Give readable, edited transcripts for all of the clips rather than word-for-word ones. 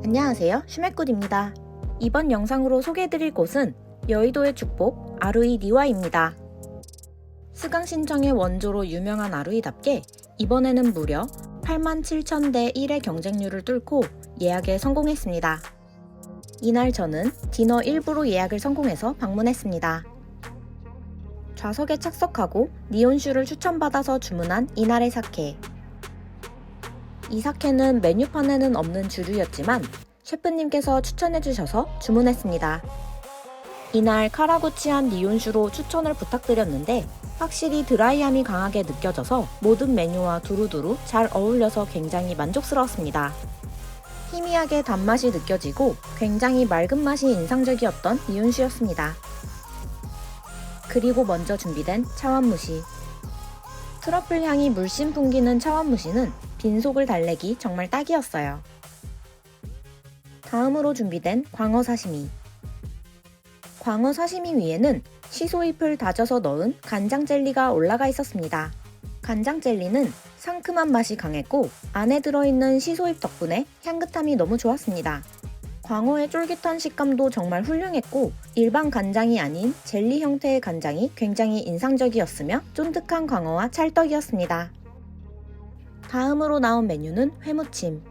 안녕하세요, 슈메굿입니다. 이번 영상으로 소개해드릴 곳은 여의도의 축복 아루이 니와입니다. 스강 신청의 원조로 유명한 아루이답게 이번에는 무려 87,000대 1의 경쟁률을 뚫고 예약에 성공했습니다. 이날 저는 디너 일부로 예약을 성공해서 방문했습니다. 좌석에 착석하고 니온슈를 추천받아서 주문한 이날의 사케. 이 사케는 메뉴판에는 없는 주류였지만 셰프님께서 추천해주셔서 주문했습니다. 이날 카라구치한 니온슈로 추천을 부탁드렸는데 확실히 드라이함이 강하게 느껴져서 모든 메뉴와 두루두루 잘 어울려서 굉장히 만족스러웠습니다. 희미하게 단맛이 느껴지고 굉장히 맑은 맛이 인상적이었던 니온슈였습니다. 그리고 먼저 준비된 차완무시. 트러플 향이 물씬 풍기는 차완무시는 빈속을 달래기 정말 딱이었어요. 다음으로 준비된 광어 사시미. 광어 사시미 위에는 시소잎을 다져서 넣은 간장 젤리가 올라가 있었습니다. 간장 젤리는 상큼한 맛이 강했고 안에 들어있는 시소잎 덕분에 향긋함이 너무 좋았습니다. 광어의 쫄깃한 식감도 정말 훌륭했고 일반 간장이 아닌 젤리 형태의 간장이 굉장히 인상적이었으며 쫀득한 광어와 찰떡이었습니다. 다음으로 나온 메뉴는 회무침.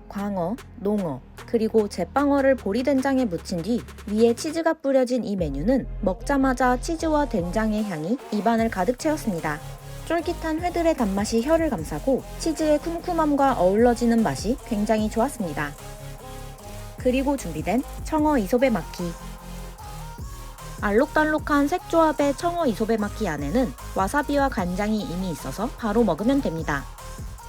광어, 농어, 그리고 제빵어를 보리된장에 묻힌 뒤 위에 치즈가 뿌려진 이 메뉴는 먹자마자 치즈와 된장의 향이 입안을 가득 채웠습니다. 쫄깃한 회들의 단맛이 혀를 감싸고 치즈의 쿰쿰함과 어우러지는 맛이 굉장히 좋았습니다. 그리고 준비된 청어 이소베 마키. 알록달록한 색조합의 청어 이소베 마키 안에는 와사비와 간장이 이미 있어서 바로 먹으면 됩니다.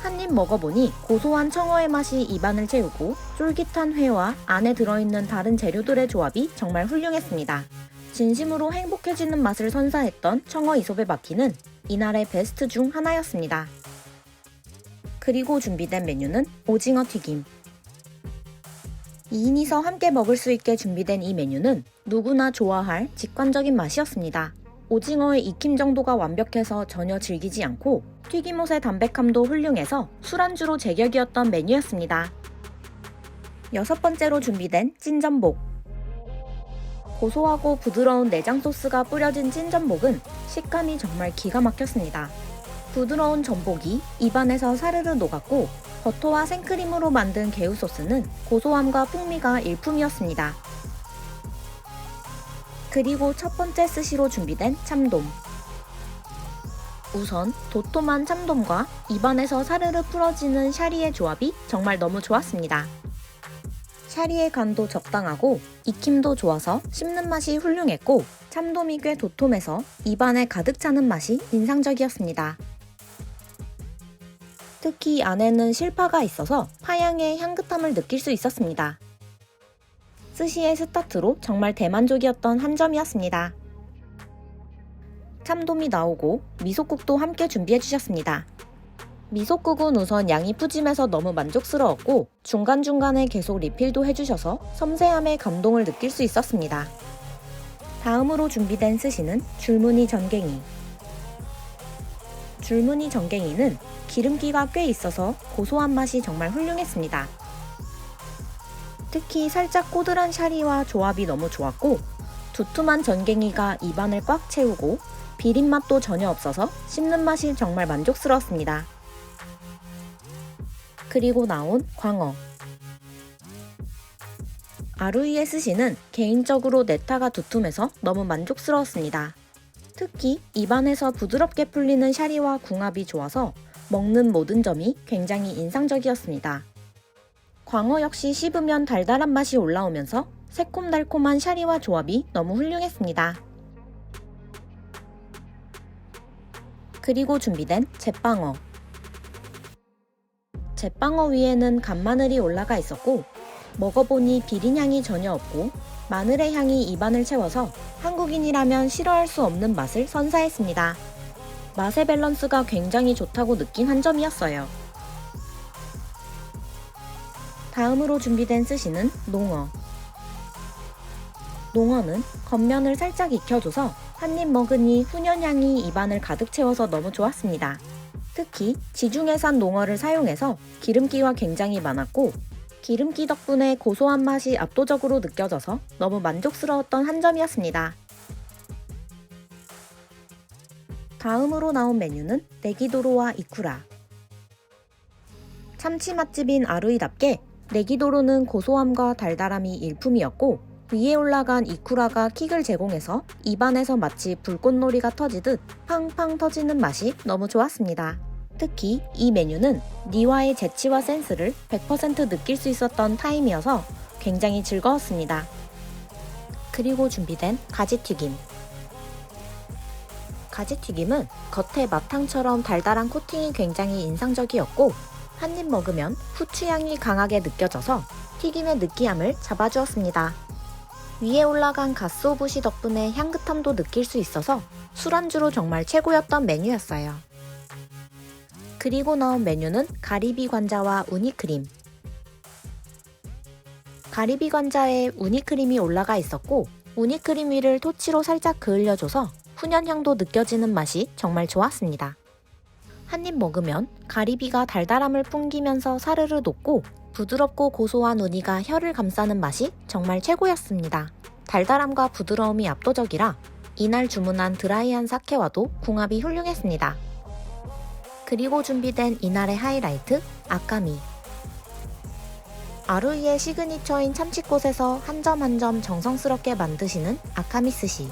한입 먹어보니 고소한 청어의 맛이 입안을 채우고 쫄깃한 회와 안에 들어있는 다른 재료들의 조합이 정말 훌륭했습니다. 진심으로 행복해지는 맛을 선사했던 청어 이소베 마키는 이날의 베스트 중 하나였습니다. 그리고 준비된 메뉴는 오징어 튀김. 2인이서 함께 먹을 수 있게 준비된 이 메뉴는 누구나 좋아할 직관적인 맛이었습니다. 오징어의 익힘 정도가 완벽해서 전혀 질기지 않고 튀김옷의 담백함도 훌륭해서 술안주로 제격이었던 메뉴였습니다. 여섯 번째로 준비된 찐전복. 고소하고 부드러운 내장 소스가 뿌려진 찐전복은 식감이 정말 기가 막혔습니다. 부드러운 전복이 입안에서 사르르 녹았고 버터와 생크림으로 만든 개우 소스는 고소함과 풍미가 일품이었습니다. 그리고 첫 번째 스시로 준비된 참돔. 우선 도톰한 참돔과 입안에서 사르르 풀어지는 샤리의 조합이 정말 너무 좋았습니다. 샤리의 간도 적당하고 익힘도 좋아서 씹는 맛이 훌륭했고 참돔이 꽤 도톰해서 입안에 가득 차는 맛이 인상적이었습니다. 특히 안에는 실파가 있어서 파향의 향긋함을 느낄 수 있었습니다. 스시의 스타트로 정말 대만족이었던 한 점이었습니다. 참돔이 나오고 미소국도 함께 준비해 주셨습니다. 미소국은 우선 양이 푸짐해서 너무 만족스러웠고 중간중간에 계속 리필도 해주셔서 섬세함에 감동을 느낄 수 있었습니다. 다음으로 준비된 스시는 줄무늬 전갱이. 줄무늬 전갱이는 기름기가 꽤 있어서 고소한 맛이 정말 훌륭했습니다. 특히 살짝 꼬들한 샤리와 조합이 너무 좋았고 두툼한 전갱이가 입안을 꽉 채우고 비린맛도 전혀 없어서 씹는 맛이 정말 만족스러웠습니다. 그리고 나온 광어. 아루이의 스시는 개인적으로 네타가 두툼해서 너무 만족스러웠습니다. 특히 입안에서 부드럽게 풀리는 샤리와 궁합이 좋아서 먹는 모든 점이 굉장히 인상적이었습니다. 광어 역시 씹으면 달달한 맛이 올라오면서 새콤달콤한 샤리와 조합이 너무 훌륭했습니다. 그리고 준비된 제빵어. 제빵어 위에는 간마늘이 올라가 있었고 먹어보니 비린향이 전혀 없고 마늘의 향이 입안을 채워서 한국인이라면 싫어할 수 없는 맛을 선사했습니다. 맛의 밸런스가 굉장히 좋다고 느낀 한 점이었어요. 다음으로 준비된 스시는 농어. 농어는 겉면을 살짝 익혀줘서 한 입 먹으니 훈연향이 입안을 가득 채워서 너무 좋았습니다. 특히 지중해산 농어를 사용해서 기름기가 굉장히 많았고 기름기 덕분에 고소한 맛이 압도적으로 느껴져서 너무 만족스러웠던 한 점이었습니다. 다음으로 나온 메뉴는 네기도로와 이쿠라. 참치 맛집인 아루이답게 네기도로는 고소함과 달달함이 일품이었고 위에 올라간 이쿠라가 킥을 제공해서 입안에서 마치 불꽃놀이가 터지듯 팡팡 터지는 맛이 너무 좋았습니다. 특히 이 메뉴는 니와의 재치와 센스를 100% 느낄 수 있었던 타임이어서 굉장히 즐거웠습니다. 그리고 준비된 가지튀김. 가지튀김은 겉에 마탕처럼 달달한 코팅이 굉장히 인상적이었고 한 입 먹으면 후추향이 강하게 느껴져서 튀김의 느끼함을 잡아주었습니다. 위에 올라간 가쓰오부시 덕분에 향긋함도 느낄 수 있어서 술안주로 정말 최고였던 메뉴였어요. 그리고 나온 메뉴는 가리비 관자와 우니크림. 가리비 관자에 우니크림이 올라가 있었고 우니크림 위를 토치로 살짝 그을려줘서 훈연향도 느껴지는 맛이 정말 좋았습니다. 한 입 먹으면 가리비가 달달함을 풍기면서 사르르 돋고 부드럽고 고소한 우니가 혀를 감싸는 맛이 정말 최고였습니다. 달달함과 부드러움이 압도적이라 이날 주문한 드라이한 사케와도 궁합이 훌륭했습니다. 그리고 준비된 이날의 하이라이트, 아까미. 아루이의 시그니처인 참치꽃에서 한 점 한 점 정성스럽게 만드시는 아카미 스시.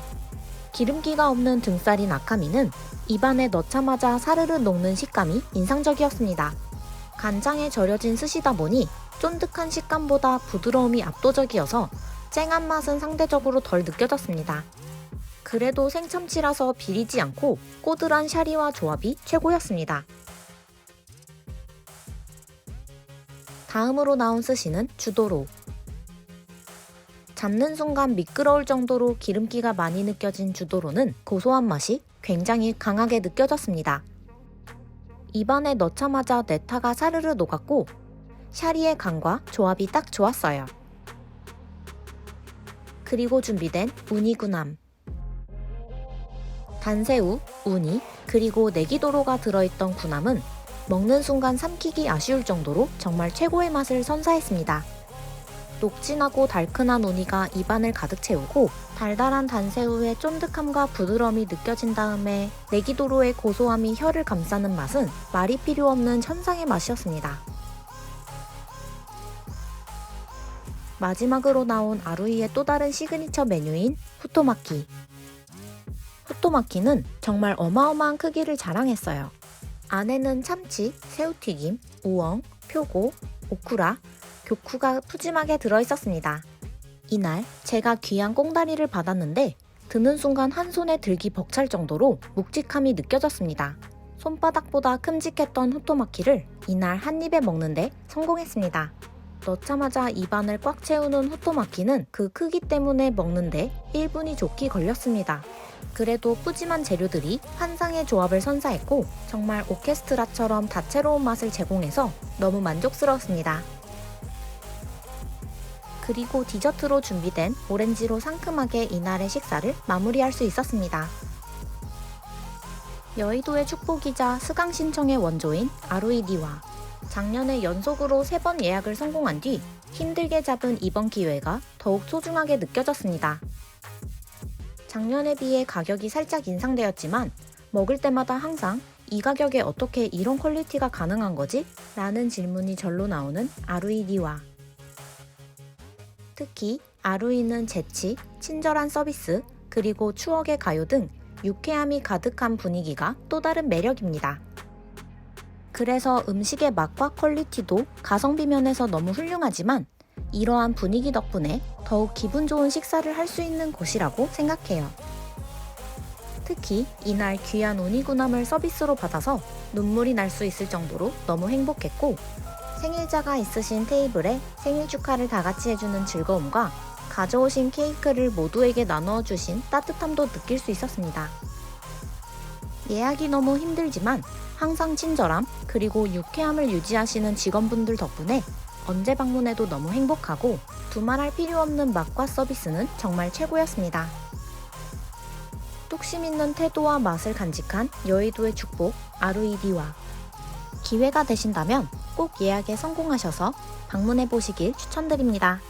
기름기가 없는 등살인 아카미는 입안에 넣자마자 사르르 녹는 식감이 인상적이었습니다. 간장에 절여진 스시다 보니 쫀득한 식감보다 부드러움이 압도적이어서 쨍한 맛은 상대적으로 덜 느껴졌습니다. 그래도 생참치라서 비리지 않고 꼬들한 샤리와 조합이 최고였습니다. 다음으로 나온 스시는 주도로. 잡는 순간 미끄러울 정도로 기름기가 많이 느껴진 주도로는 고소한 맛이 굉장히 강하게 느껴졌습니다. 입안에 넣자마자 네타가 사르르 녹았고 샤리의 간과 조합이 딱 좋았어요. 그리고 준비된 우니구남. 단새우, 우니, 그리고 네기도로가 들어있던 구남은 먹는 순간 삼키기 아쉬울 정도로 정말 최고의 맛을 선사했습니다. 녹진하고 달큰한 우니가 입안을 가득 채우고 달달한 단새우의 쫀득함과 부드러움이 느껴진 다음에 네기도로의 고소함이 혀를 감싸는 맛은 말이 필요 없는 천상의 맛이었습니다. 마지막으로 나온 아루이의 또 다른 시그니처 메뉴인 후토마키. 후토마키는 정말 어마어마한 크기를 자랑했어요. 안에는 참치, 새우튀김, 우엉, 표고, 오쿠라, 교쿠가 푸짐하게 들어있었습니다. 이날 제가 귀한 꽁다리를 받았는데 드는 순간 한 손에 들기 벅찰 정도로 묵직함이 느껴졌습니다. 손바닥보다 큼직했던 후토마키를 이날 한 입에 먹는데 성공했습니다. 넣자마자 입안을 꽉 채우는 후토마키는 그 크기 때문에 먹는데 1분이 좋게 걸렸습니다. 그래도 푸짐한 재료들이 환상의 조합을 선사했고 정말 오케스트라처럼 다채로운 맛을 제공해서 너무 만족스러웠습니다. 그리고 디저트로 준비된 오렌지로 상큼하게 이날의 식사를 마무리할 수 있었습니다. 여의도의 축복이자 스강 신청의 원조인 아루이디와 작년에 연속으로 3번 예약을 성공한 뒤 힘들게 잡은 이번 기회가 더욱 소중하게 느껴졌습니다. 작년에 비해 가격이 살짝 인상되었지만 먹을 때마다 항상 이 가격에 어떻게 이런 퀄리티가 가능한 거지? 라는 질문이 절로 나오는 아루이디와. 특히 아루이는 재치, 친절한 서비스, 그리고 추억의 가요 등 유쾌함이 가득한 분위기가 또 다른 매력입니다. 그래서 음식의 맛과 퀄리티도 가성비 면에서 너무 훌륭하지만 이러한 분위기 덕분에 더욱 기분 좋은 식사를 할 수 있는 곳이라고 생각해요. 특히 이날 귀한 우니구남을 서비스로 받아서 눈물이 날 수 있을 정도로 너무 행복했고 생일자가 있으신 테이블에 생일 축하를 다 같이 해주는 즐거움과 가져오신 케이크를 모두에게 나누어 주신 따뜻함도 느낄 수 있었습니다. 예약이 너무 힘들지만 항상 친절함 그리고 유쾌함을 유지하시는 직원분들 덕분에 언제 방문해도 너무 행복하고 두말할 필요 없는 맛과 서비스는 정말 최고였습니다. 뚝심 있는 태도와 맛을 간직한 여의도의 축복 아루이디와 기회가 되신다면 꼭 예약에 성공하셔서 방문해 보시길 추천드립니다.